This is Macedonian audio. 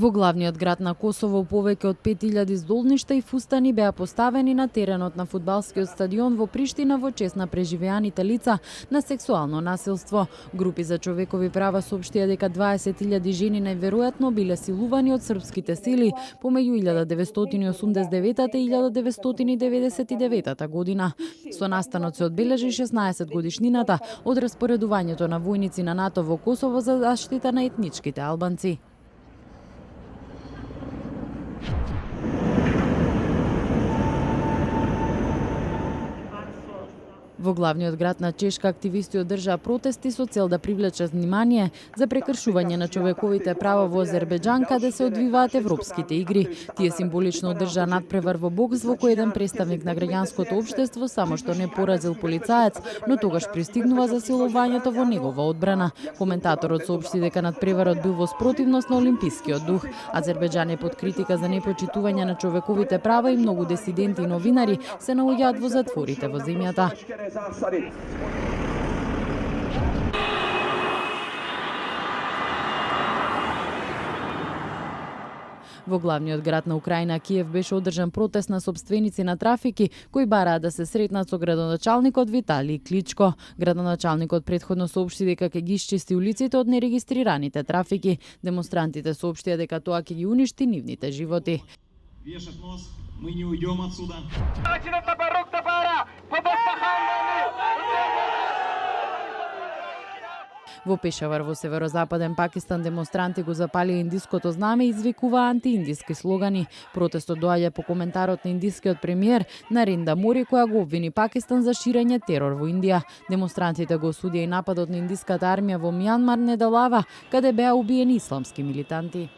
Во главниот град на Косово повеќе од 5000 здолништа и фустани беа поставени на теренот на фудбалскиот стадион во Приштина во чест на преживеаните лица на сексуално насилство. Групи за човекови права соопштија дека 20.000 жени најверојатно биле силувани од српските сили помеѓу 1989 и 1999 година. Со настанот се одбележи 16 годишнината од распоредувањето на војници на НАТО во Косово за заштита на етничките албанци. Во главниот град на Чешка активисти одржаа протести со цел да привлечат внимание за прекршување на човековите права во Азербеџан, каде се одвиваат европските игри. Тие символично одржаа надпревар во бокс во кој еден представник на граѓанското општество само што не поразил полицаец, но тогаш пристигнува засилувањето во негова одбрана. Коментаторот соопшти дека надпреварот бил во спротивност на олимпискиот дух. Азербеџан е под критика за непочитување на човековите права и многу дисиденти и новинари се наоѓаат во затворите во земјата. Во главниот град на Украина, Киев, беше одржан протест на сопственици на трафики кои бараа да се сретнат со градоначалникот Виталий Кличко. Градоначалникот претходно соопшти дека ќе ги исчисти улиците од нерегистрираните трафики. Демонстрантите соопштија дека тоа ќе ги уништи нивните животи. Вешат нос, мы не уйдем отсюда. Во Пешавар во северозападен Пакистан демонстранти го запалија индиското знаме и извикуваа антииндиски слогани. Протестот доаѓа по коментарот на индискиот премиер Нарендра Моди, која го обвини Пакистан за ширење терор во Индија. Демонстрантите го осудија и нападот на индиската армија во Мјанмар недалава, каде беа убиени исламски милитанти.